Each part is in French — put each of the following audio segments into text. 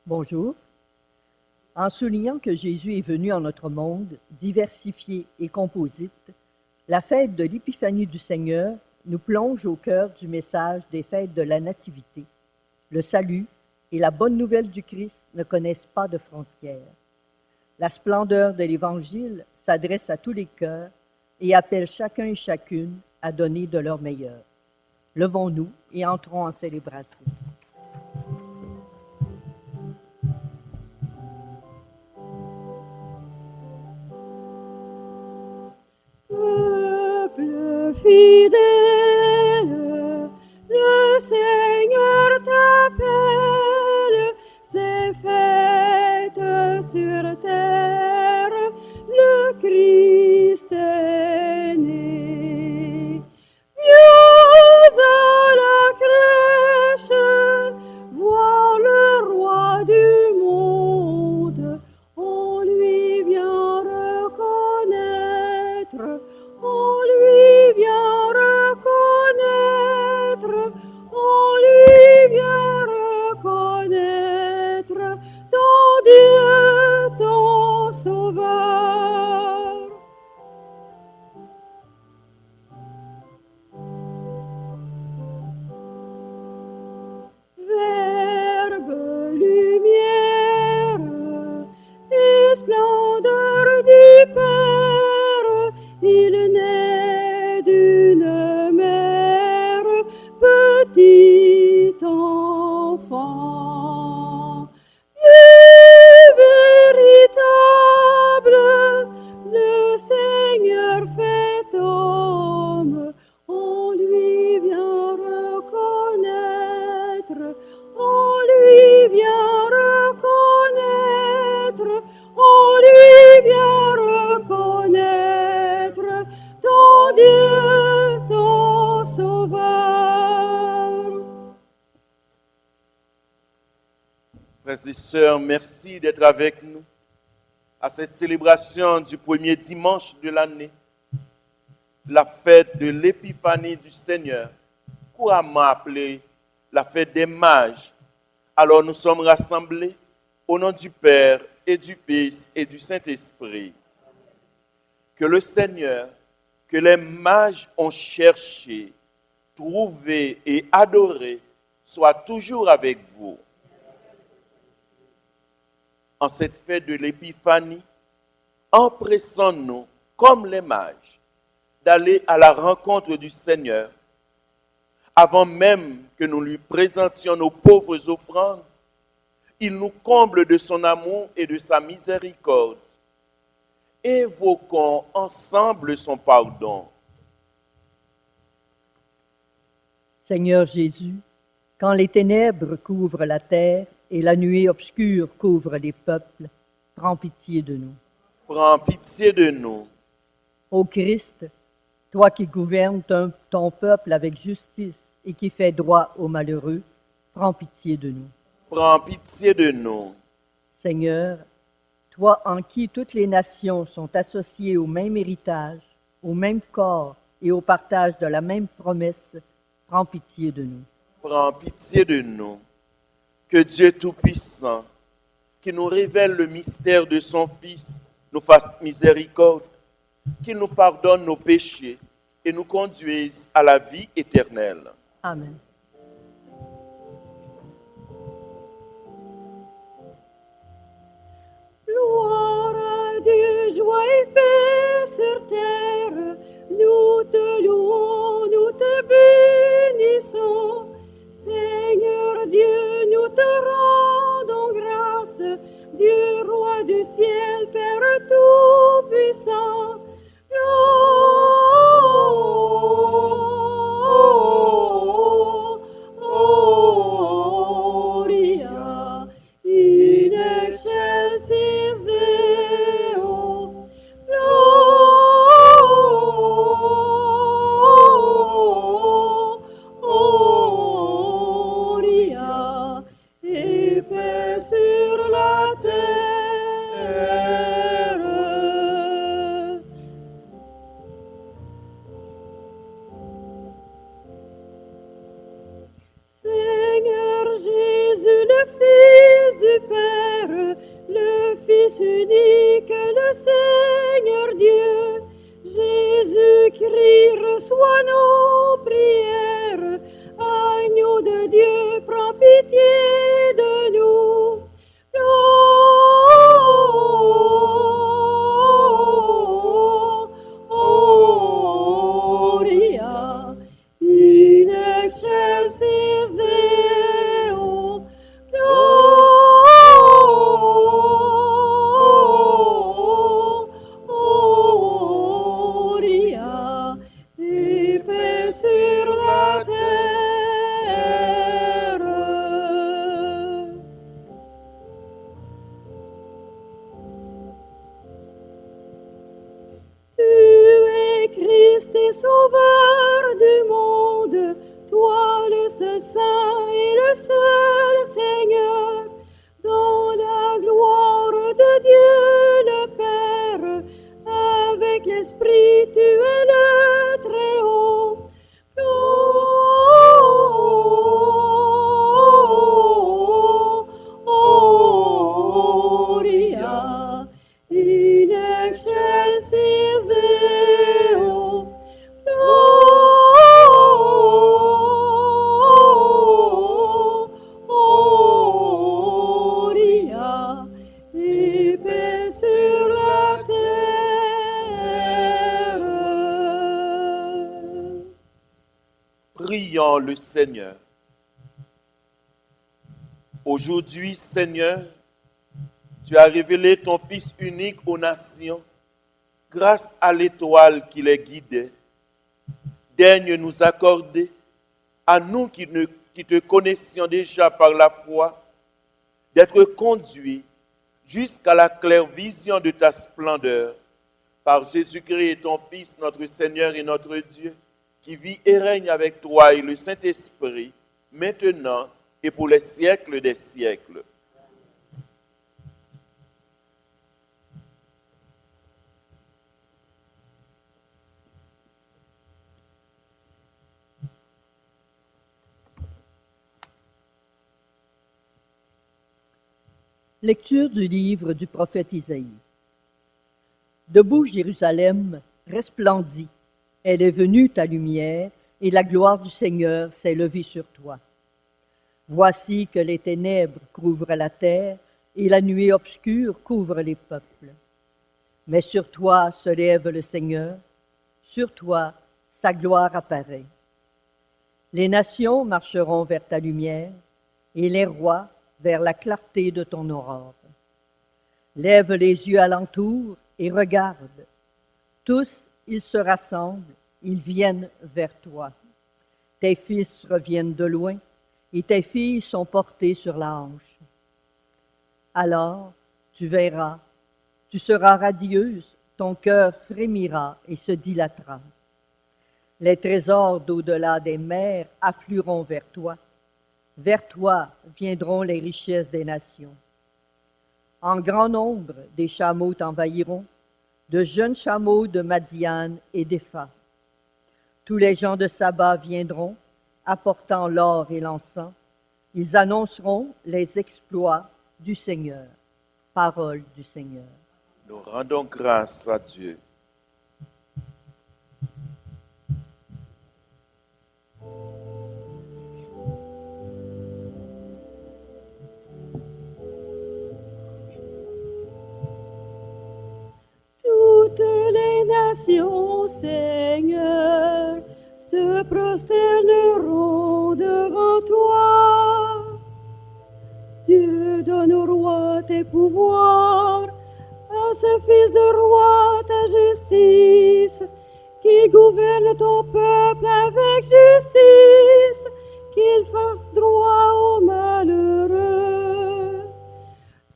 Bonjour. En soulignant que Jésus est venu en notre monde, diversifié et composite, la fête de l'Épiphanie du Seigneur nous plonge au cœur du message des fêtes de la Nativité. Le salut et la bonne nouvelle du Christ ne connaissent pas de frontières. La splendeur de l'Évangile s'adresse à tous les cœurs et appelle chacun et chacune à donner de leur meilleur. Levons-nous et entrons en célébration. Peuple fidèle, le Seigneur t'appelle, c'est fête sur terre, le Christ est né. Viens à la crèche, voir le roi du monde, on lui vient reconnaître, on lui vient reconnaître, on lui vient reconnaître ton Dieu, ton Sauveur. Verbe, lumière et splendeur du Père, il naît d'une mère, petit enfant. Dieu véritable, le Seigneur fait homme, on lui vient reconnaître, on lui vient reconnaître, on lui vient reconnaître ton Dieu, ton Sauveur. Frères et sœurs, merci d'être avec nous à cette célébration du premier dimanche de l'année, la fête de l'Épiphanie du Seigneur, couramment appelée la fête des mages. Alors nous sommes rassemblés au nom du Père et du Fils et du Saint-Esprit. Que le Seigneur, que les mages ont cherché, trouvé et adoré, soit toujours avec vous. En cette fête de l'Épiphanie, empressons-nous, comme les mages, d'aller à la rencontre du Seigneur. Avant même que nous lui présentions nos pauvres offrandes, il nous comble de son amour et de sa miséricorde. Évoquons ensemble son pardon. Seigneur Jésus, quand les ténèbres couvrent la terre et la nuée obscure couvre les peuples, prends pitié de nous. Prends pitié de nous. Ô Christ, toi qui gouvernes ton peuple avec justice et qui fais droit aux malheureux, prends pitié de nous. Prends pitié de nous. Seigneur, toi en qui toutes les nations sont associées au même héritage, au même corps et au partage de la même promesse, prends pitié de nous. Prends pitié de nous. Que Dieu Tout-Puissant, qui nous révèle le mystère de son Fils, nous fasse miséricorde, qu'il nous pardonne nos péchés et nous conduise à la vie éternelle. Amen. Gloire à Dieu, joie et paix sur terre, nous te louons, nous te bénissons. Seigneur Dieu, nous te rendons grâce, Dieu roi du ciel, Père tout-puissant. Gloria in excelsis Deo. Gloria reçois nos prières. Agneau de Dieu, prends pitié de nous. Gloria in excelsis Deo. Gloria et paix sur la terre. Tu es Christ et Sauveur du monde, toi le seul Saint et le seul Seigneur, dans la gloire de Dieu le Père, avec l'Esprit tu es le Très-Haut. Gloria in excelsis Deo. Gloria et paix sur la terre. Prions le Seigneur. Aujourd'hui, Seigneur, tu as révélé ton Fils unique aux nations grâce à l'étoile qui les guidait. Daigne nous accorder, à nous qui te connaissions déjà par la foi, d'être conduits jusqu'à la claire vision de ta splendeur, par Jésus-Christ, ton Fils, notre Seigneur et notre Dieu, qui vit et règne avec toi et le Saint-Esprit, maintenant et pour les siècles des siècles. Lecture du livre du prophète Isaïe. Debout, Jérusalem resplendit. Elle est venue ta lumière, et la gloire du Seigneur s'est levée sur toi. Voici que les ténèbres couvrent la terre, et la nuée obscure couvre les peuples. Mais sur toi se lève le Seigneur, sur toi sa gloire apparaît. Les nations marcheront vers ta lumière, et les rois vers la clarté de ton aurore. Lève les yeux alentour et regarde. Tous, ils se rassemblent, ils viennent vers toi. Tes fils reviennent de loin, et tes filles sont portées sur la hanche. Alors, tu verras, tu seras radieuse, ton cœur frémira et se dilatera. Les trésors d'au-delà des mers afflueront vers toi viendront les richesses des nations. En grand nombre, des chameaux t'envahiront, de jeunes chameaux de Madian et d'Épha. Tous les gens de Saba viendront, apportant l'or et l'encens. Ils annonceront les exploits du Seigneur. Parole du Seigneur. Nous rendons grâce à Dieu. Toutes les nations, Seigneur, se prosterneront devant toi. Dieu, donne au roi tes pouvoirs, à ce fils de roi ta justice, qui gouverne ton peuple avec justice, qu'il fasse droit aux malheureux.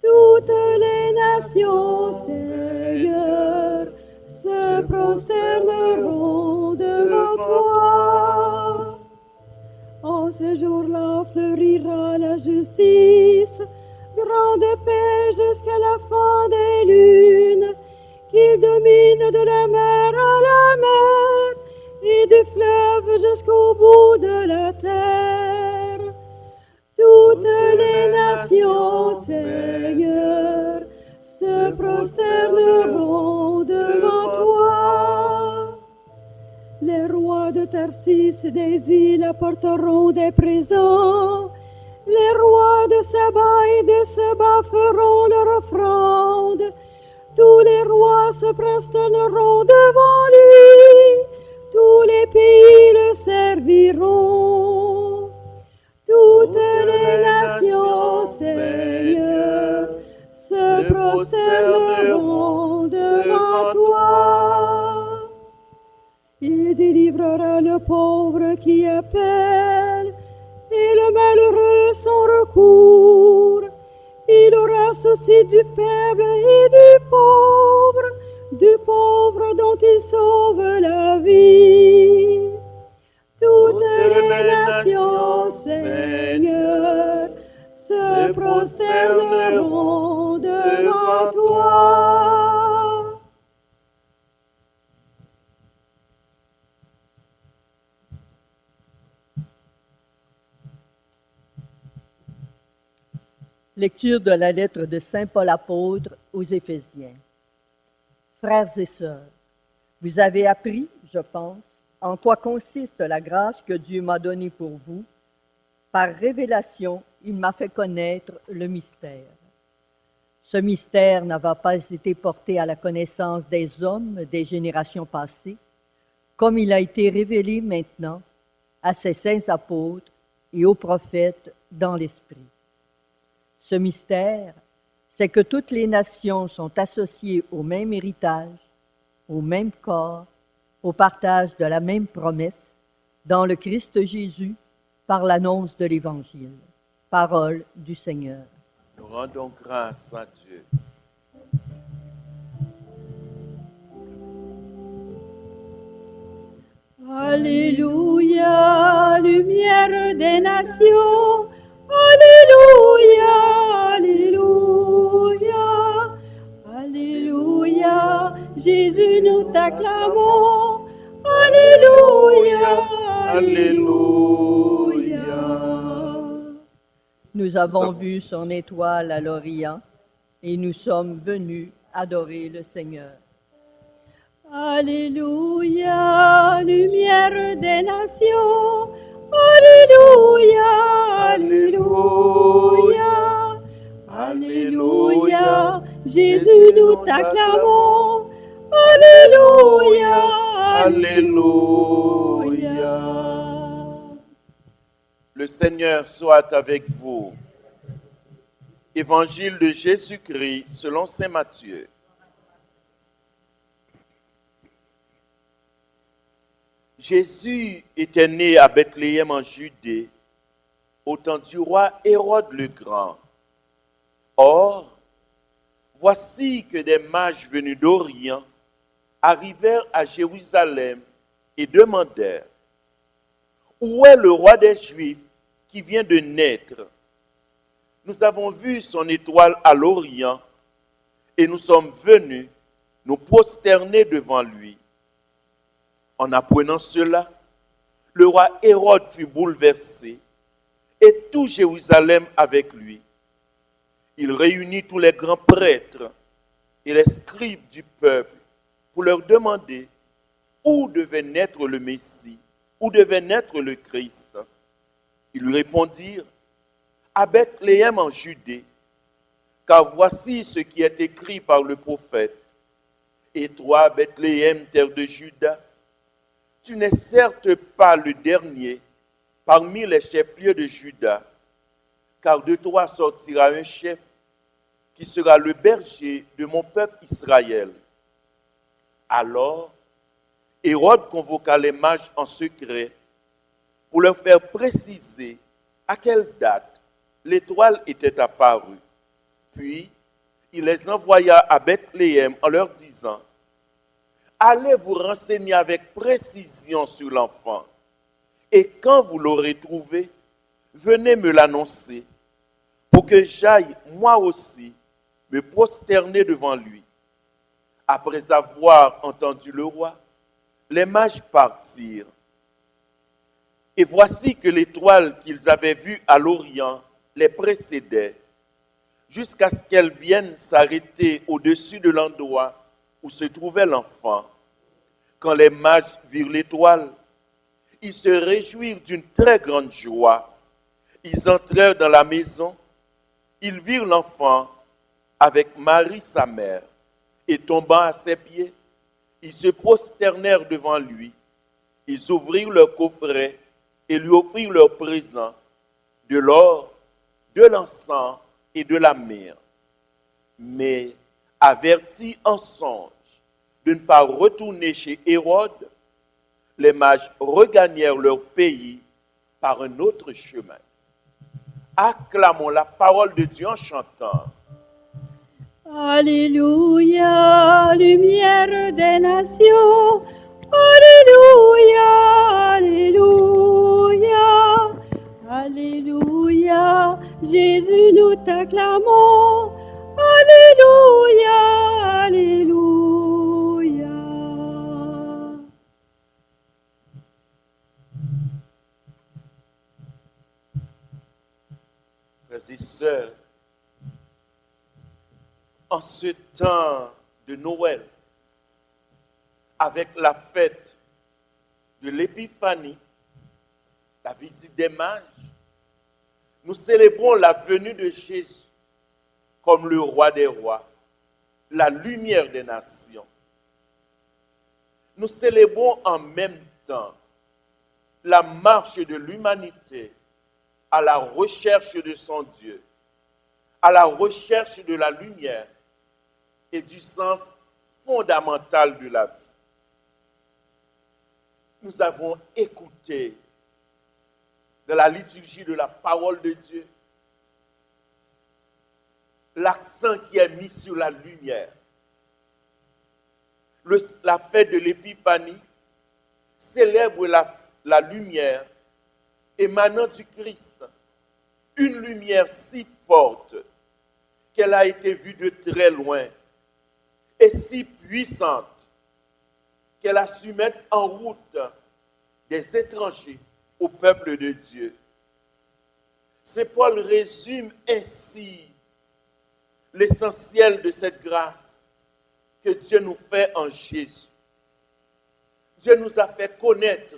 Toutes les nations, Seigneur, se prosterneront devant toi. En ce jour-là fleurira la justice, grande paix jusqu'à la fin des lunes, qui domine de la mer à la mer et du fleuve jusqu'au bout de la terre. Toutes les nations, Seigneur, se prosterneront devant toi. Les rois Tarsis des îles apporteront des présents. Les rois de Saba et de Seba feront leur offrande. Tous les rois se prosterneront devant lui. Tous les pays le serviront. Toutes les nations, Seigneur, se prosterneront devant toi. Il délivrera le pauvre qui appelle et le malheureux son recours. Il aura souci du faible et du pauvre dont il sauve la vie. Toutes les nations, Seigneur, se prosterneront devant toi. Lecture de la lettre de Saint Paul apôtre aux Éphésiens. Frères et sœurs, vous avez appris, je pense, en quoi consiste la grâce que Dieu m'a donnée pour vous. Par révélation, il m'a fait connaître le mystère. Ce mystère n'avait pas été porté à la connaissance des hommes des générations passées, comme il a été révélé maintenant à ses saints apôtres et aux prophètes dans l'Esprit. Ce mystère, c'est que toutes les nations sont associées au même héritage, au même corps, au partage de la même promesse, dans le Christ Jésus, par l'annonce de l'Évangile. Parole du Seigneur. Nous rendons grâce à Dieu. Alléluia, lumière des nations. Alléluia, alléluia, alléluia. Jésus, nous t'acclamons. Alléluia, alléluia. Nous avons vu son étoile à l'Orient et nous sommes venus adorer le Seigneur. Alléluia, lumière des nations. Alléluia, alléluia, alléluia. Jésus, nous t'acclamons. Alléluia, alléluia. Le Seigneur soit avec vous. Évangile de Jésus-Christ selon saint Matthieu. Jésus était né à Bethléem en Judée, au temps du roi Hérode le Grand. Or, voici que des mages venus d'Orient arrivèrent à Jérusalem et demandèrent: où est le roi des Juifs qui vient de naître? Nous avons vu son étoile à l'Orient et nous sommes venus nous prosterner devant lui. En apprenant cela, le roi Hérode fut bouleversé et tout Jérusalem avec lui. Il réunit tous les grands prêtres et les scribes du peuple pour leur demander où devait naître le Messie, où devait naître le Christ. Ils lui répondirent: à Bethléem en Judée, car voici ce qui est écrit par le prophète. Et toi, Bethléem, terre de Juda, tu n'es certes pas le dernier parmi les chefs-lieux de Juda, car de toi sortira un chef qui sera le berger de mon peuple Israël. Alors, Hérode convoqua les mages en secret pour leur faire préciser à quelle date l'étoile était apparue. Puis, il les envoya à Bethléem en leur disant: allez vous renseigner avec précision sur l'enfant, et quand vous l'aurez trouvé, venez me l'annoncer, pour que j'aille moi aussi me prosterner devant lui. Après avoir entendu le roi, les mages partirent. Et voici que l'étoile qu'ils avaient vue à l'Orient les précédait, jusqu'à ce qu'elle vienne s'arrêter au-dessus de l'endroit où se trouvait l'enfant. Quand les mages virent l'étoile, Ils se réjouirent d'une très grande joie. Ils entrèrent dans la maison. Ils virent l'enfant avec Marie sa mère, et tombant à ses pieds, ils se prosternèrent devant lui. Ils ouvrirent leur coffret et lui offrirent leurs présents, de l'or, de l'encens et de la myrrhe. Mais, avertis en songe de ne pas retourner chez Hérode, les mages regagnèrent leur pays par un autre chemin. Acclamons la parole de Dieu en chantant. Alléluia, lumière des nations. Alléluia, Alléluia. Alléluia, Jésus, nous t'acclamons. Alléluia, Alléluia. Frères et sœurs, en ce temps de Noël, avec la fête de l'Épiphanie, la visite des mages, nous célébrons la venue de Jésus comme le roi des rois, la lumière des nations. Nous célébrons en même temps la marche de l'humanité à la recherche de son Dieu, à la recherche de la lumière et du sens fondamental de la vie. Nous avons écouté de la liturgie de la parole de Dieu l'accent qui est mis sur la lumière. La fête de l'Épiphanie célèbre la lumière émanant du Christ, une lumière si forte qu'elle a été vue de très loin et si puissante qu'elle a su mettre en route des étrangers au peuple de Dieu. Saint Paul résume ainsi l'essentiel de cette grâce que Dieu nous fait en Jésus. Dieu nous a fait connaître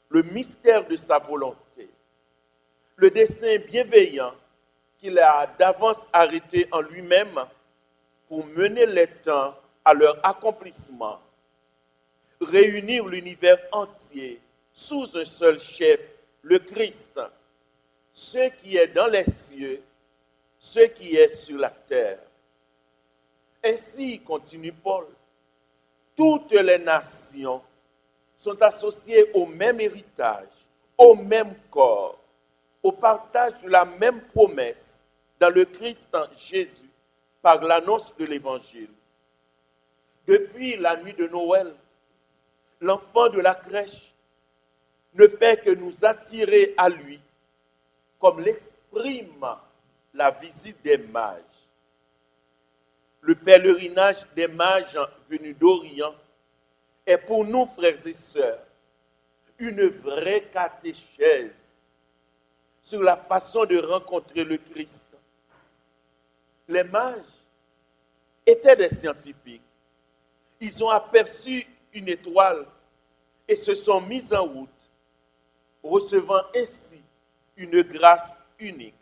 le mystère de sa volonté, le dessein bienveillant qu'il a d'avance arrêté en lui-même pour mener les temps à leur accomplissement, réunir l'univers entier sous un seul chef, le Christ, ce qui est dans les cieux, ce qui est sur la terre. Ainsi, continue Paul, toutes les nations sont associées au même héritage, au même corps, au partage de la même promesse dans le Christ Jésus par l'annonce de l'Évangile. Depuis la nuit de Noël, l'enfant de la crèche ne fait que nous attirer à lui, comme l'exprime la visite des mages. Le pèlerinage des mages venus d'Orient est pour nous, frères et sœurs, une vraie catéchèse sur la façon de rencontrer le Christ. Les mages étaient des scientifiques. Ils ont aperçu une étoile et se sont mis en route, recevant ainsi une grâce unique.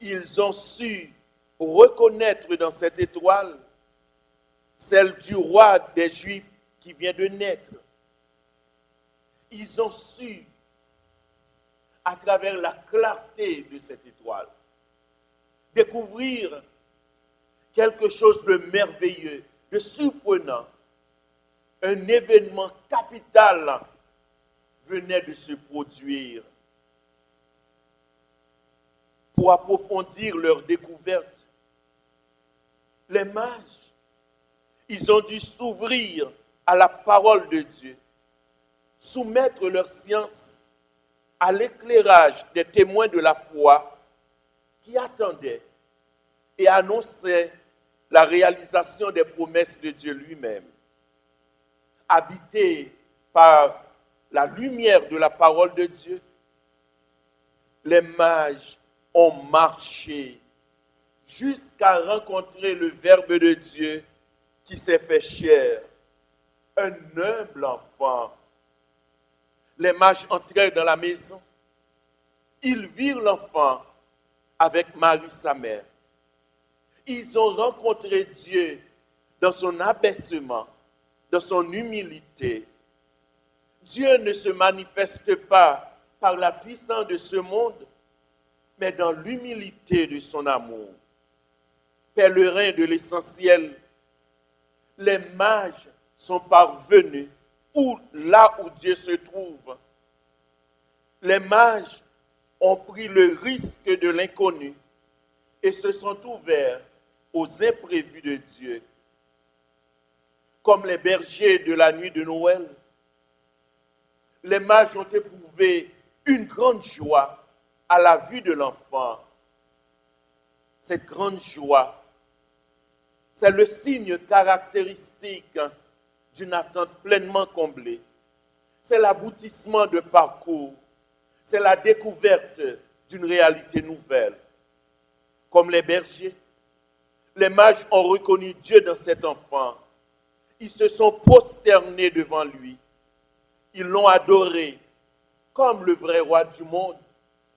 Ils ont su reconnaître dans cette étoile celle du roi des Juifs qui vient de naître. Ils ont su, à travers la clarté de cette étoile, découvrir quelque chose de merveilleux, de surprenant. Un événement capital venait de se produire. Pour approfondir leur découverte, les mages, ils ont dû s'ouvrir à la parole de Dieu, soumettre leur science à l'éclairage des témoins de la foi qui attendaient et annonçaient la réalisation des promesses de Dieu lui-même. Habités par la lumière de la parole de Dieu, les mages ont marché jusqu'à rencontrer le Verbe de Dieu qui s'est fait chair, un humble enfant. les mages entrèrent dans la maison. Ils virent l'enfant avec Marie, sa mère. Ils ont rencontré Dieu dans son abaissement, dans son humilité. Dieu ne se manifeste pas par la puissance de ce monde, mais dans l'humilité de son amour. Pèlerins de l'essentiel, les mages sont parvenus là où Dieu se trouve. Les mages ont pris le risque de l'inconnu et se sont ouverts aux imprévus de Dieu. Comme les bergers de la nuit de Noël, les mages ont éprouvé une grande joie à la vue de l'enfant. Cette grande joie, c'est le signe caractéristique d'une attente pleinement comblée. C'est l'aboutissement d'un parcours. C'est la découverte d'une réalité nouvelle. Comme les bergers, les mages ont reconnu Dieu dans cet enfant. Ils se sont prosternés devant lui. Ils l'ont adoré comme le vrai roi du monde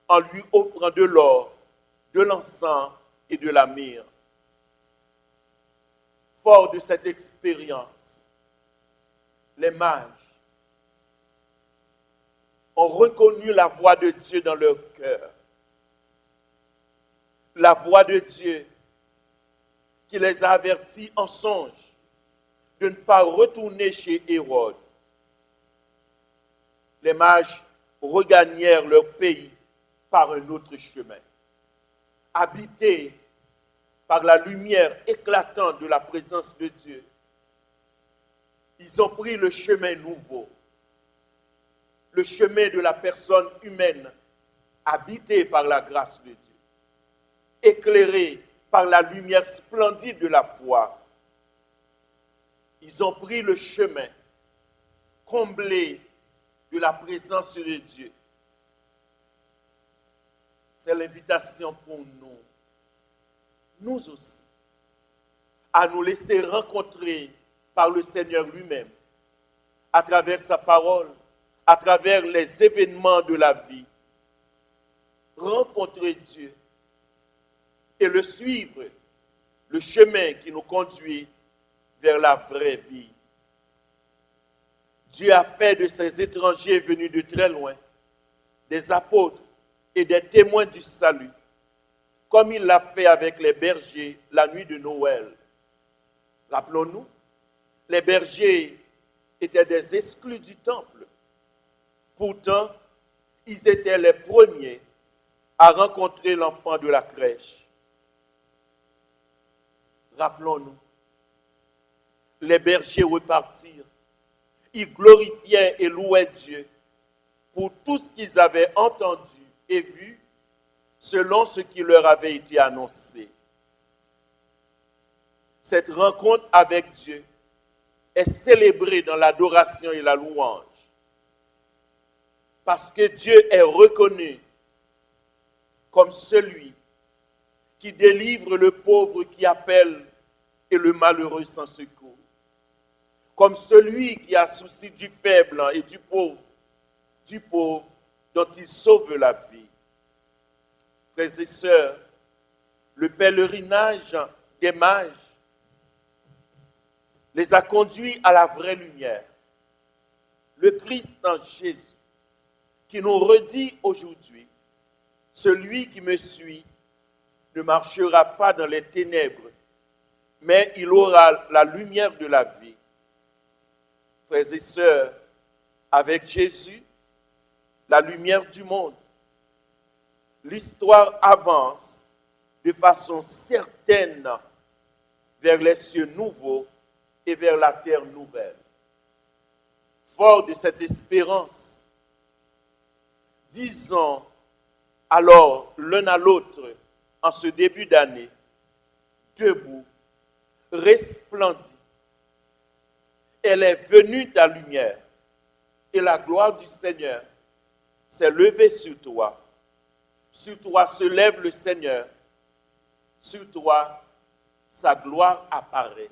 en lui offrant de l'or, de l'encens et de la myrrhe. Fort de cette expérience, les mages ont reconnu la voix de Dieu dans leur cœur. La voix de Dieu qui les a avertis en songe de ne pas retourner chez Hérode. Les mages regagnèrent leur pays par un autre chemin. Habités par la lumière éclatante de la présence de Dieu, ils ont pris le chemin nouveau, le chemin de la personne humaine habitée par la grâce de Dieu, éclairée par la lumière splendide de la foi. Ils ont pris le chemin comblé de la présence de Dieu. C'est l'invitation pour nous aussi, à nous laisser rencontrer par le Seigneur lui-même, à travers sa parole, à travers les événements de la vie. Rencontrer Dieu et le suivre, le chemin qui nous conduit vers la vraie vie. Dieu a fait de ces étrangers venus de très loin des apôtres et des témoins du salut, comme il l'a fait avec les bergers la nuit de Noël. Rappelons-nous, les bergers étaient des exclus du temple. Pourtant, ils étaient les premiers à rencontrer l'enfant de la crèche. Rappelons-nous, les bergers repartirent. Ils glorifiaient et louaient Dieu pour tout ce qu'ils avaient entendu et vu selon ce qui leur avait été annoncé. Cette rencontre avec Dieu est célébrée dans l'adoration et la louange parce que Dieu est reconnu comme celui qui délivre le pauvre qui appelle et le malheureux sans secours, comme celui qui a souci du faible et du pauvre dont il sauve la vie. Frères et sœurs, le pèlerinage des mages les a conduits à la vraie lumière. Le Christ en Jésus, qui nous redit aujourd'hui, celui qui me suit ne marchera pas dans les ténèbres, mais il aura la lumière de la vie. Frères et sœurs, avec Jésus, la lumière du monde, l'histoire avance de façon certaine vers les cieux nouveaux et vers la terre nouvelle. Fort de cette espérance, disons alors l'un à l'autre en ce début d'année, debout, resplendis. Elle est venue ta lumière et la gloire du Seigneur s'est levée sur toi. Sur toi se lève le Seigneur. Sur toi, sa gloire apparaît.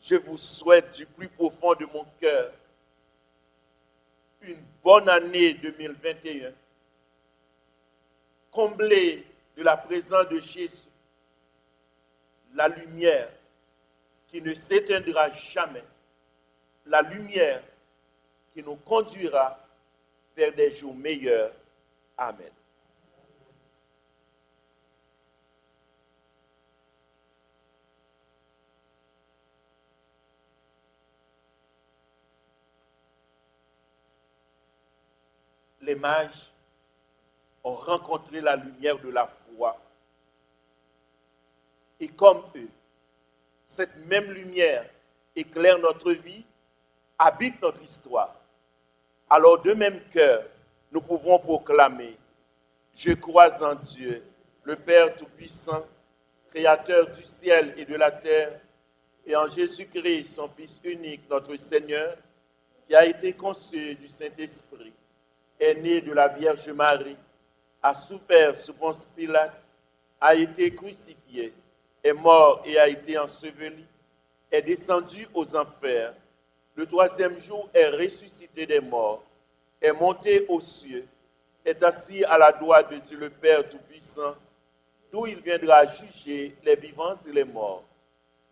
Je vous souhaite du plus profond de mon cœur une bonne année 2021, comblée de la présence de Jésus, la lumière qui ne s'éteindra jamais, la lumière qui nous conduira vers des jours meilleurs. Amen. Les mages ont rencontré la lumière de la foi. Et comme eux, cette même lumière éclaire notre vie, habite notre histoire. Alors de même cœur, nous pouvons proclamer: je crois en Dieu, le Père Tout-Puissant, Créateur du ciel et de la terre, et en Jésus-Christ, son Fils unique, notre Seigneur, qui a été conçu du Saint-Esprit, est né de la Vierge Marie, a souffert sous Ponce Pilate, a été crucifié, est mort et a été enseveli, est descendu aux enfers. Le troisième jour est ressuscité des morts, est monté aux cieux, est assis à la droite de Dieu le Père Tout-Puissant, d'où il viendra juger les vivants et les morts.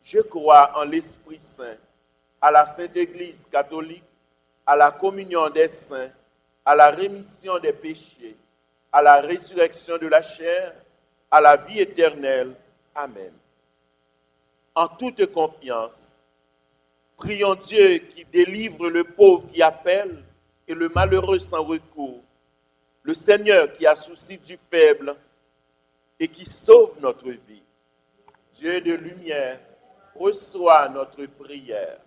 Je crois en l'Esprit Saint, à la Sainte Église catholique, à la communion des saints, à la rémission des péchés, à la résurrection de la chair, à la vie éternelle. Amen. En toute confiance, prions Dieu qui délivre le pauvre qui appelle et le malheureux sans recours, le Seigneur qui a souci du faible et qui sauve notre vie. Dieu de lumière, reçois notre prière.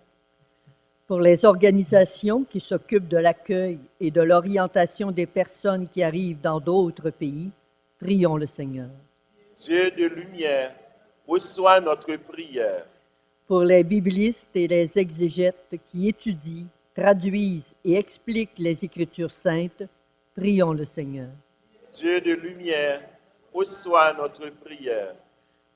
Pour les organisations qui s'occupent de l'accueil et de l'orientation des personnes qui arrivent dans d'autres pays, prions le Seigneur. Dieu de lumière, reçois notre prière. Pour les biblistes et les exégètes qui étudient, traduisent et expliquent les Écritures saintes, prions le Seigneur. Dieu de lumière, reçois notre prière.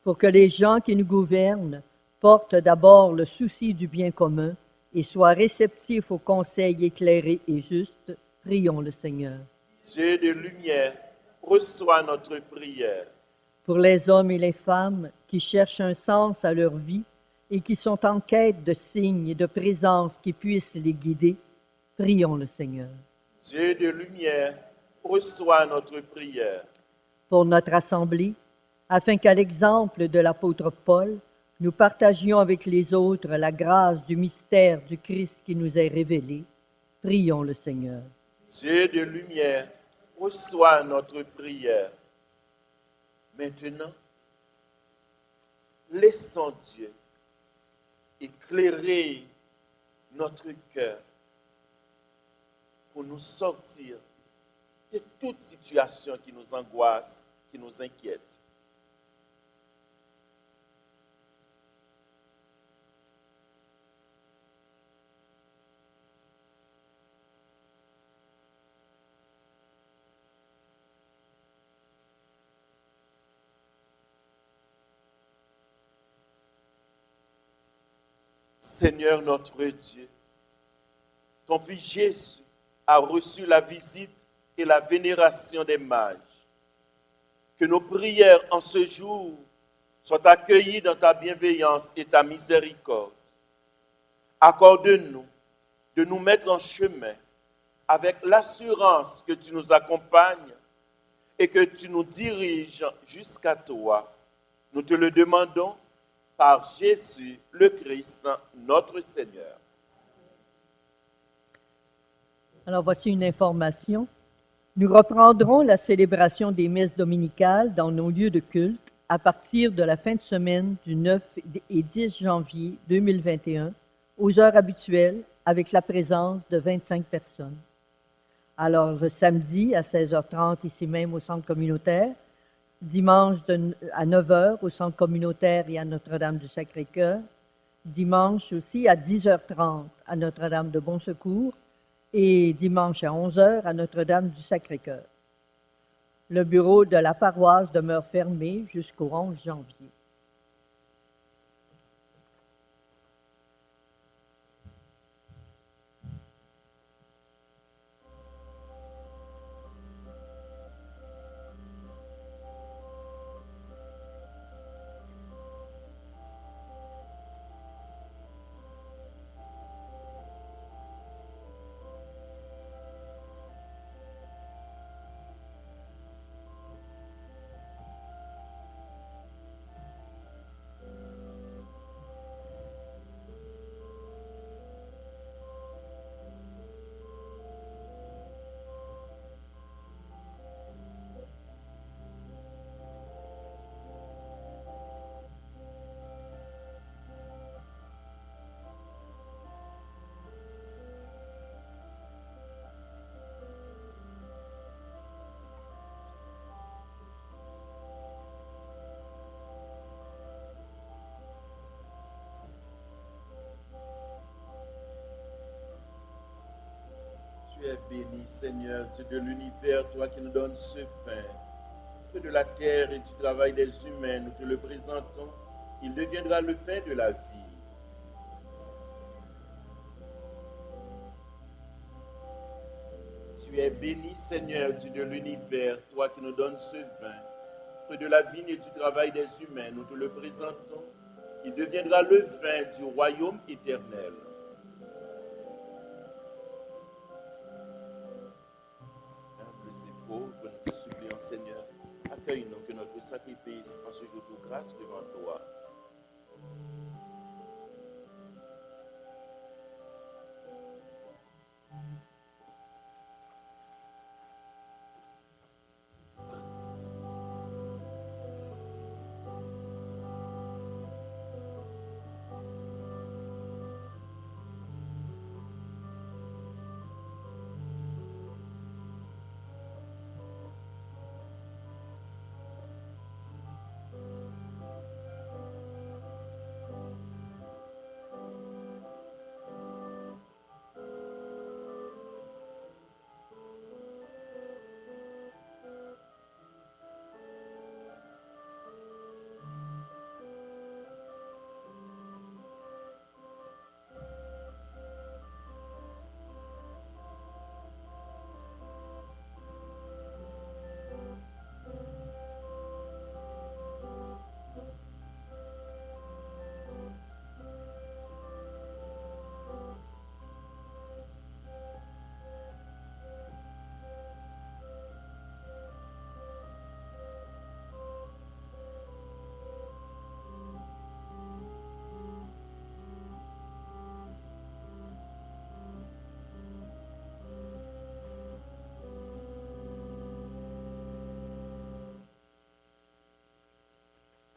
Pour que les gens qui nous gouvernent portent d'abord le souci du bien commun et soient réceptifs aux conseils éclairés et justes, prions le Seigneur. Dieu de lumière, reçois notre prière. Pour les hommes et les femmes qui cherchent un sens à leur vie et qui sont en quête de signes et de présence qui puissent les guider, prions le Seigneur. Dieu de lumière, reçois notre prière. Pour notre assemblée, afin qu'à l'exemple de l'apôtre Paul, nous partagions avec les autres la grâce du mystère du Christ qui nous est révélé, prions le Seigneur. Dieu de lumière, reçois notre prière. Maintenant, laissons Dieu éclairer notre cœur pour nous sortir de toute situation qui nous angoisse, qui nous inquiète. Seigneur notre Dieu, ton Fils Jésus a reçu la visite et la vénération des mages. Que nos prières en ce jour soient accueillies dans ta bienveillance et ta miséricorde. Accorde-nous de nous mettre en chemin avec l'assurance que tu nous accompagnes et que tu nous diriges jusqu'à toi. Nous te le demandons par Jésus le Christ, notre Seigneur. Alors voici une information. Nous reprendrons la célébration des messes dominicales dans nos lieux de culte à partir de la fin de semaine du 9 et 10 janvier 2021 aux heures habituelles avec la présence de 25 personnes. Alors le samedi à 16h30 ici même au centre communautaire, dimanche à 9h au centre communautaire et à Notre-Dame du Sacré-Cœur, dimanche aussi à 10h30 à Notre-Dame de Bon-Secours et dimanche à 11h à Notre-Dame du Sacré-Cœur. Le bureau de la paroisse demeure fermé jusqu'au 11 janvier. es béni, Seigneur, Dieu de l'univers, toi qui nous donnes ce pain. Fruit de la terre et du travail des humains, nous te le présentons. Il deviendra le pain de la vie. Tu es béni, Seigneur, Dieu de l'univers, toi qui nous donnes ce vin. Fruit de la vigne et du travail des humains, nous te le présentons. Il deviendra le vin du royaume éternel. Humbles et pauvres, nous te supplions, Seigneur, accueille-nous que notre sacrifice en ce jour de grâce devant toi.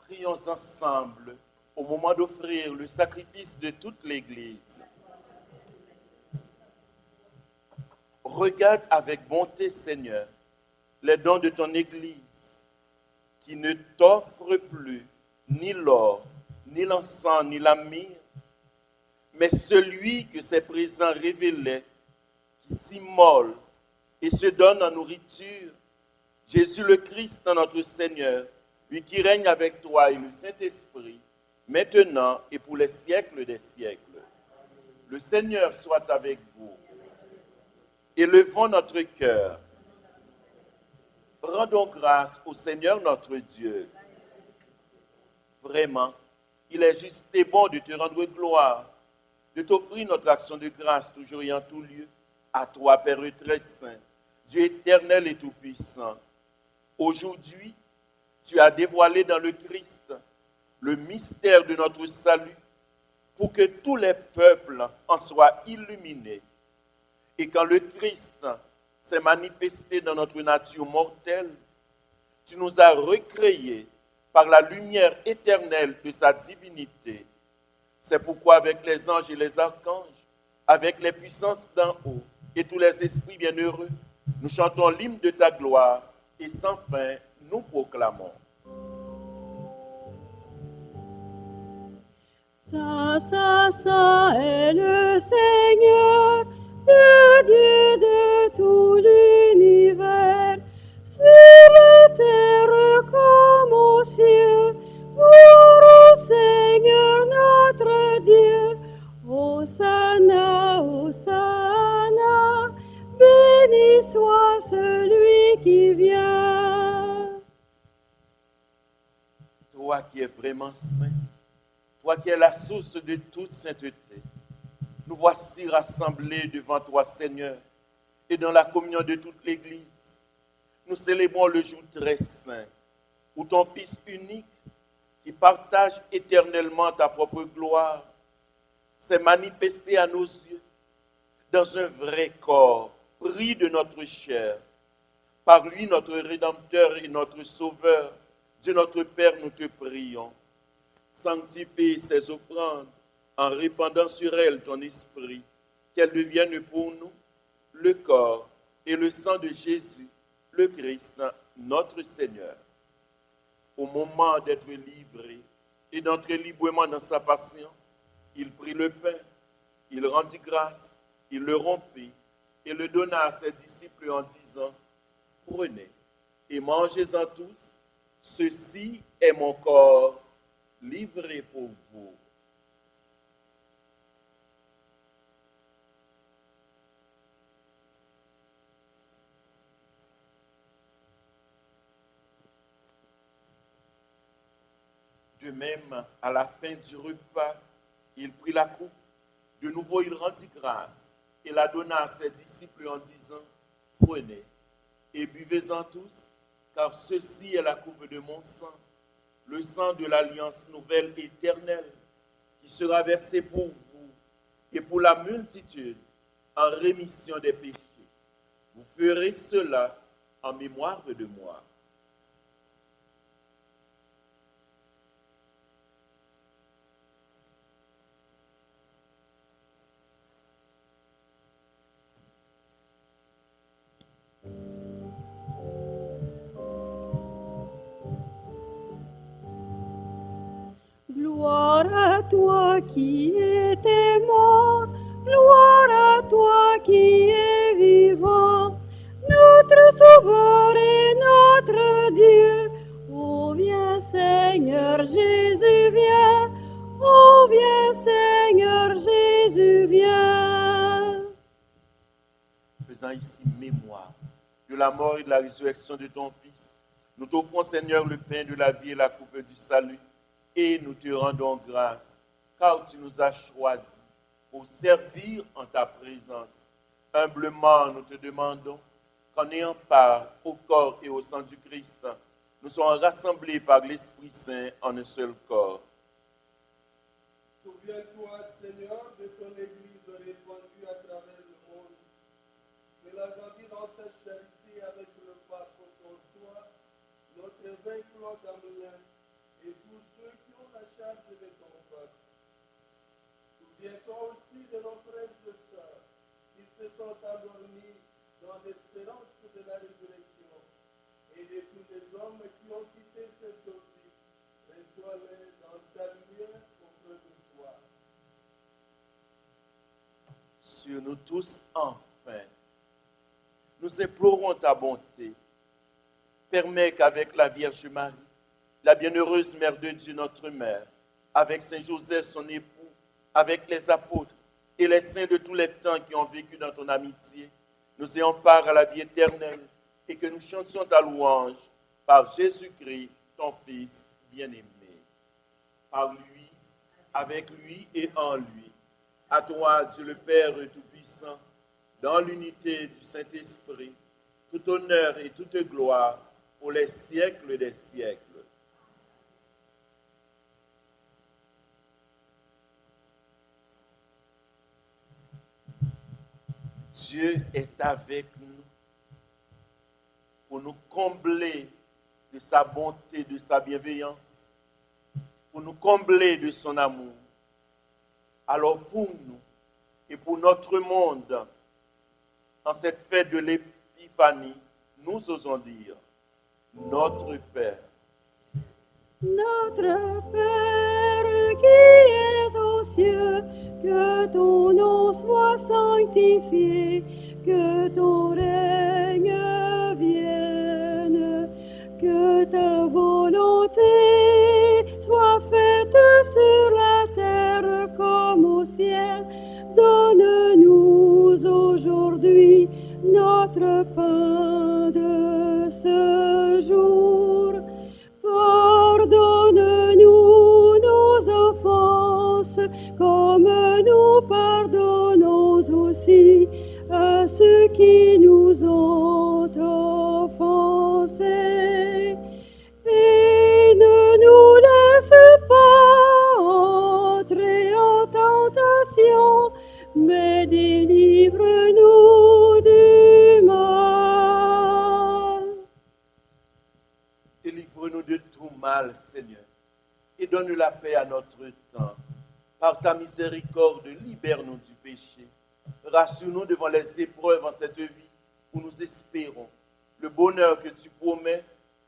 Prions ensemble au moment d'offrir le sacrifice de toute l'Église. Regarde avec bonté, Seigneur, les dons de ton Église, qui ne t'offre plus ni l'or, ni l'encens, ni la myrrhe, mais celui que ses présents révélaient, qui s'immole et se donne en nourriture, Jésus le Christ, notre Seigneur, lui qui règne avec toi et le Saint-Esprit, maintenant et pour les siècles des siècles. Le Seigneur soit avec vous. Élevons notre cœur. Rendons grâce au Seigneur notre Dieu. Vraiment, il est juste et bon de te rendre gloire, de t'offrir notre action de grâce toujours et en tout lieu. À toi, Père très saint, Dieu éternel et tout-puissant. Aujourd'hui, tu as dévoilé dans le Christ le mystère de notre salut pour que tous les peuples en soient illuminés. Et quand le Christ s'est manifesté dans notre nature mortelle, tu nous as recréés par la lumière éternelle de sa divinité. C'est pourquoi avec les anges et les archanges, avec les puissances d'en haut et tous les esprits bienheureux, nous chantons l'hymne de ta gloire et sans fin nous proclamons. Ça est le Seigneur, le Dieu de tout l'univers, sur la terre comme aux cieux. Gloire au Seigneur notre Dieu. Hosanna, Hosanna, béni soit celui qui vient. Toi qui es vraiment saint, toi qui es la source de toute sainteté, nous voici rassemblés devant toi, Seigneur, et dans la communion de toute l'Église. Nous célébrons le jour très saint, où ton Fils unique, qui partage éternellement ta propre gloire, s'est manifesté à nos yeux dans un vrai corps, pris de notre chair. Par lui, notre Rédempteur et notre Sauveur, Dieu notre Père, nous te prions. Sanctifie ces offrandes en répandant sur elles ton esprit, qu'elles deviennent pour nous le corps et le sang de Jésus, le Christ, notre Seigneur. Au moment d'être livré et d'entrer librement dans sa passion, il prit le pain, il rendit grâce, il le rompit et le donna à ses disciples en disant, prenez et mangez-en tous, ceci est mon corps livré pour vous. De même, à la fin du repas, il prit la coupe. De nouveau, il rendit grâce et la donna à ses disciples en disant, prenez et buvez-en tous, car ceci est la coupe de mon sang, le sang de l'alliance nouvelle éternelle, qui sera versé pour vous et pour la multitude en rémission des péchés. Vous ferez cela en mémoire de moi. Gloire à toi qui étais mort, gloire à toi qui es vivant, notre Sauveur et notre Dieu. Oh viens Seigneur Jésus, viens, oh viens Seigneur Jésus, viens. Faisant ici mémoire de la mort et de la résurrection de ton Fils, nous t'offrons Seigneur le pain de la vie et la coupe du salut, et nous te rendons grâce, car tu nous as choisis pour servir en ta présence. Humblement, nous te demandons qu'en ayant part au corps et au sang du Christ, nous soyons rassemblés par l'Esprit Saint en un seul corps. Souviens-toi, Seigneur, de ton Église répandue à travers le monde. Que la grandir dans ta charité avec le pape François, notre évêque Claude Amelin, et tous ceux qui ont la charge de ton peuple. Souviens-toi aussi de nos frères et sœurs qui se sont endormis dans l'espérance de la résurrection, et de tous les hommes qui ont quitté cette vie. Reçois-les dans ta lumière auprès de toi. Sur nous tous, enfin, nous implorons ta bonté. Permets qu'avec la Vierge Marie, la bienheureuse Mère de Dieu, notre Mère, avec Saint Joseph, son époux, avec les apôtres et les saints de tous les temps qui ont vécu dans ton amitié, nous ayons part à la vie éternelle et que nous chantions ta louange par Jésus-Christ, ton Fils bien-aimé. Par lui, avec lui et en lui, à toi, Dieu le Père Tout-Puissant, dans l'unité du Saint-Esprit, tout honneur et toute gloire pour les siècles des siècles. Dieu est avec nous pour nous combler de sa bonté, de sa bienveillance, pour nous combler de son amour. Alors pour nous et pour notre monde, en cette fête de l'Épiphanie, nous osons dire, notre Père. Notre Père qui es aux cieux, que ton nom soit sanctifié, que ton règne vienne, que ta volonté soit faite sur la terre comme au ciel. Donne-nous aujourd'hui notre pain de ce jour. Pardonne-nous nos offenses, comme nous pardonnons aussi à ceux qui nous ont offensés. Et ne nous laisse pas entrer en tentation, mais délivre-nous du mal. Délivre-nous de tout mal, Seigneur, et donne la paix à notre temps. Par ta miséricorde, libère-nous du péché. Rassure-nous devant les épreuves en cette vie où nous espérons le bonheur que tu promets,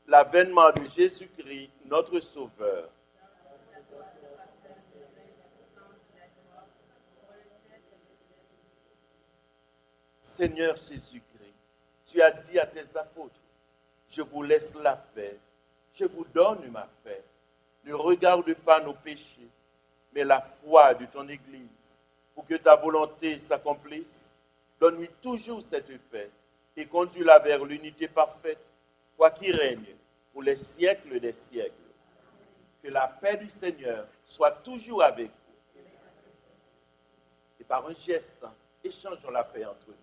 l'avènement de Jésus-Christ, notre Sauveur. Seigneur Jésus-Christ, tu as dit à tes apôtres, je vous laisse la paix, je vous donne ma paix. Ne regarde pas nos péchés, mais la foi de ton Église. Pour que ta volonté s'accomplisse, donne-lui toujours cette paix et conduis-la vers l'unité parfaite, toi qui règnes pour les siècles des siècles. Que la paix du Seigneur soit toujours avec vous. Et par un geste, échangeons la paix entre nous.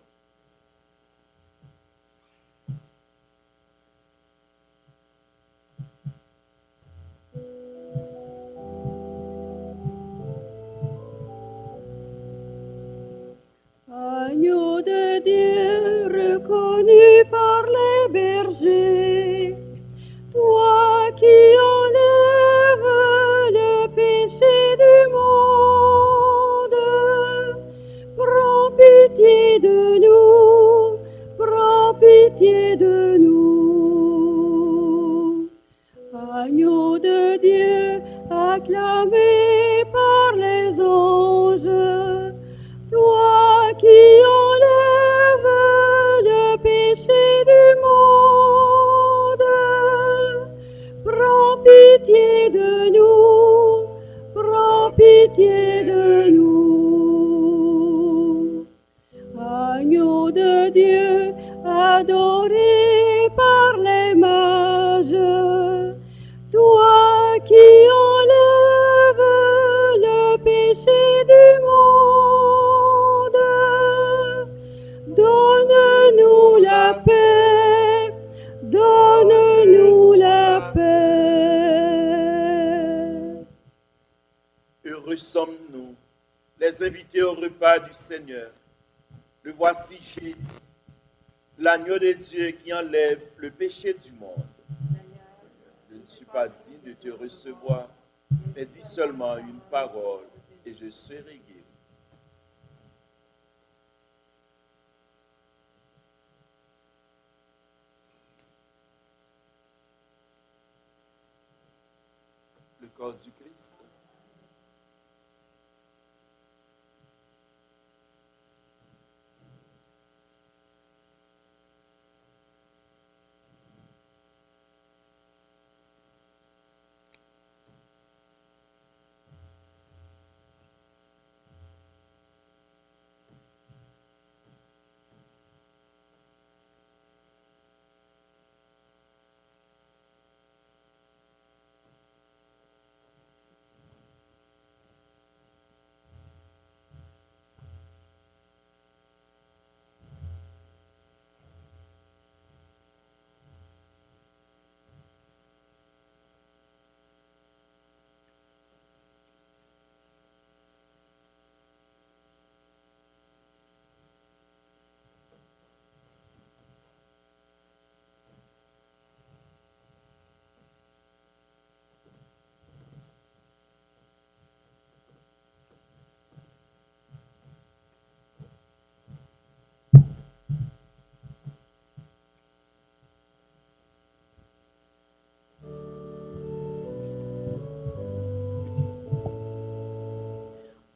Agneau de Dieu reconnu par les bergers, toi qui enlèves le péché du monde, prends pitié de nous, prends pitié de nous. Agneau de Dieu, acclamé par les anges, toi qui enlèves le péché du monde, prends pitié de nous, prends pitié de nous. Agneau de Dieu, adoré par les mages, toi qui enlèves le péché du monde, donne-nous la paix, donne-nous la paix. Heureux sommes-nous, les invités au repas du Seigneur. Le voici, j'ai dit, l'agneau de Dieu qui enlève le péché du monde. Je ne suis pas digne de te recevoir, mais dis seulement une parole et je serai guéri. Le corps du Christ.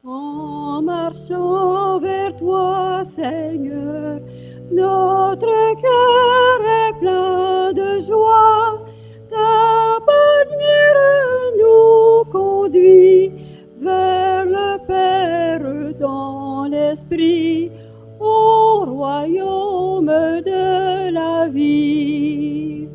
En marchant vers toi, Seigneur, notre cœur est plein de joie. Ta bannière nous conduit vers le Père dans l'esprit, au royaume de la vie.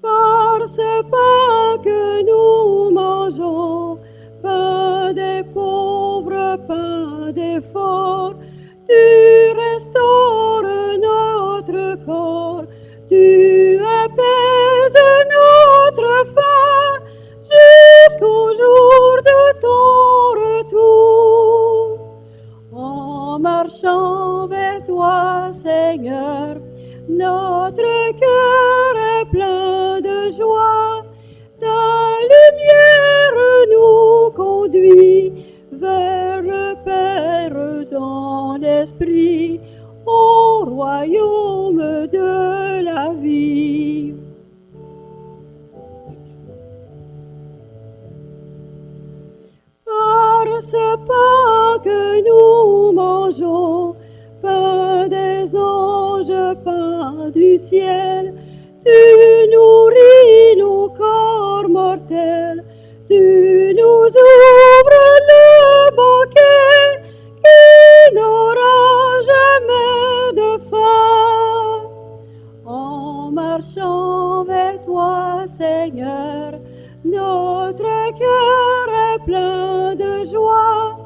Par ce pain que nous mangeons, pain des pauvres, pain des forts, tu restaures notre corps, tu apaises notre faim jusqu'au jour de ton retour. En marchant vers toi, Seigneur, notre cœur est plein de joie. Ta lumière nous conduit vers le Père dans l'esprit, au royaume de la vie. Par ce pain que nous mangeons, pain des vient du ciel. Tu nourris nos corps mortels. Tu nous ouvres le banquet qui n'aura jamais de fin. En marchant vers toi, Seigneur, notre cœur est plein de joie.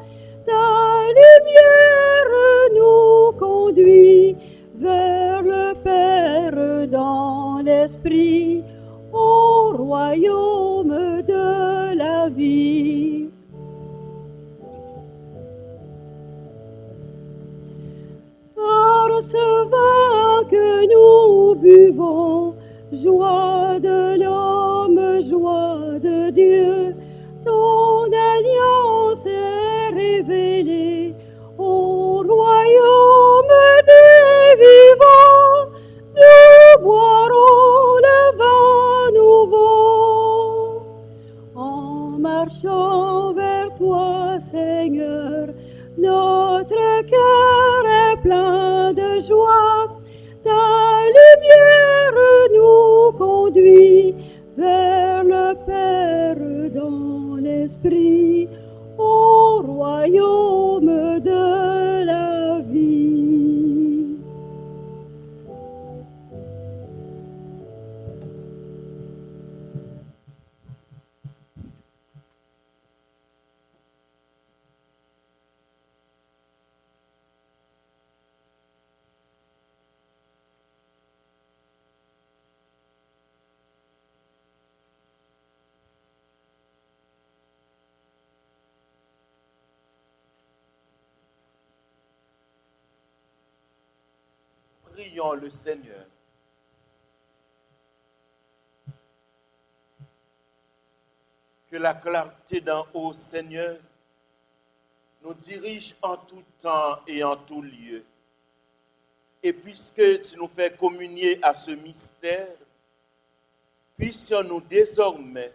Ta lumière nous conduit vers le Père dans l'esprit, au royaume de la vie. Par ce vin que nous buvons, joie de l'homme, joie de Dieu, ton alliance est révélée au royaume des vivants. Nous boirons le vin nouveau. En marchant vers toi, Seigneur, notre cœur est plein de joie. Ta lumière nous conduit vers le Père dans l'esprit, au royaume de la vie. Prions le Seigneur. Que la clarté d'en haut, Seigneur, nous dirige en tout temps et en tout lieu. Et puisque tu nous fais communier à ce mystère, puissions-nous désormais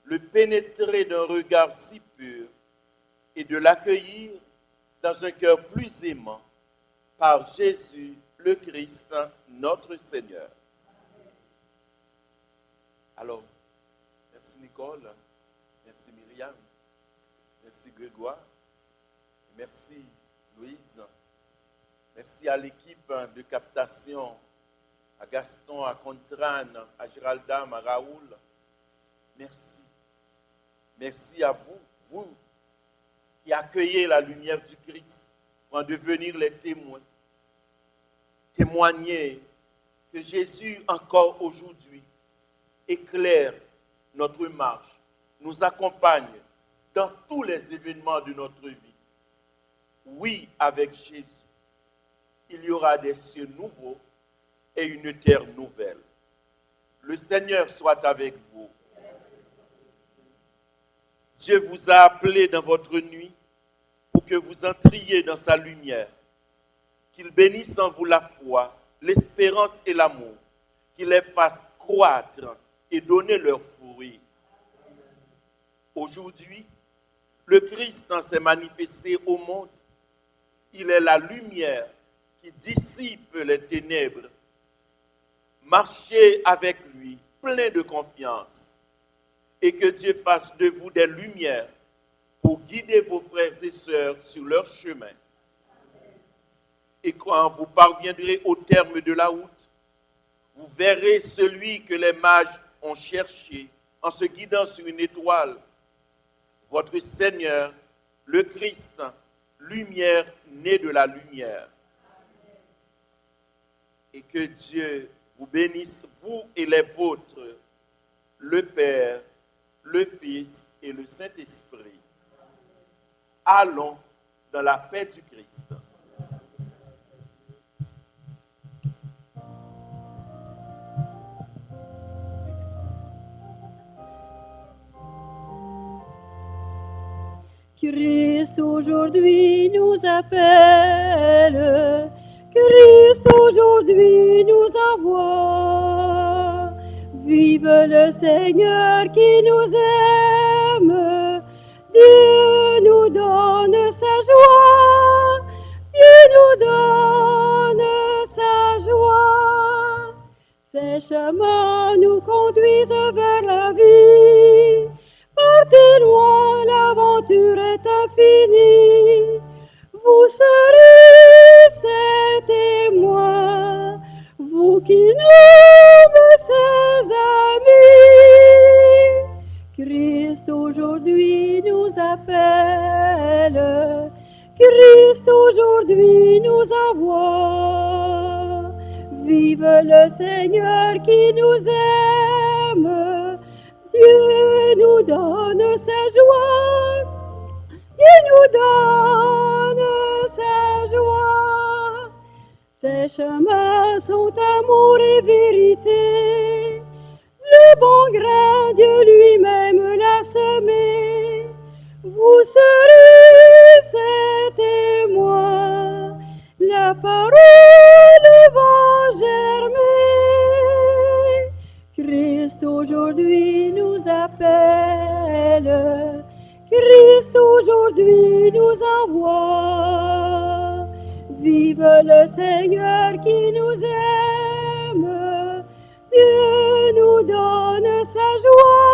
le pénétrer d'un regard si pur et de l'accueillir dans un cœur plus aimant par Jésus le Christ, notre Seigneur. Alors, merci Nicole, merci Myriam, merci Grégoire, merci Louise, merci à l'équipe de captation, à Gaston, à Contrane, à Géraldam, à Raoul. Merci. Merci à vous, vous qui accueillez la lumière du Christ pour en devenir les témoins. Témoigner que Jésus, encore aujourd'hui, éclaire notre marche, nous accompagne dans tous les événements de notre vie. Oui, avec Jésus, il y aura des cieux nouveaux et une terre nouvelle. Le Seigneur soit avec vous. Dieu vous a appelé dans votre nuit pour que vous entriez dans sa lumière. Qu'il bénisse en vous la foi, l'espérance et l'amour, qu'il les fasse croître et donner leurs fruits. Aujourd'hui, le Christ s'est manifesté au monde. Il est la lumière qui dissipe les ténèbres. Marchez avec lui, plein de confiance, et que Dieu fasse de vous des lumières pour guider vos frères et sœurs sur leur chemin. Et quand vous parviendrez au terme de la route, vous verrez celui que les mages ont cherché en se guidant sur une étoile, votre Seigneur, le Christ, lumière née de la lumière. Et que Dieu vous bénisse, vous et les vôtres, le Père, le Fils et le Saint-Esprit. Allons dans la paix du Christ. Christ aujourd'hui nous appelle, Christ aujourd'hui nous envoie. Vive le Seigneur qui nous aime, Dieu nous donne sa joie, Dieu nous donne sa joie. Ces chemins nous conduisent vers la vie. Partez loin, l'aventure est infinie. Vous serez ses témoins, vous qui nomment ses amis. Christ aujourd'hui nous appelle, Christ aujourd'hui nous envoie. Vive le Seigneur qui nous aime, Dieu nous donne sa joie, Dieu nous donne sa joie. Ces chemins sont amour et vérité, le bon grain Dieu lui-même l'a semé. Vous serez ses témoins, la parole va germer. Christ aujourd'hui nous appelle, Christ aujourd'hui nous envoie. Vive le Seigneur qui nous aime, Dieu nous donne sa joie.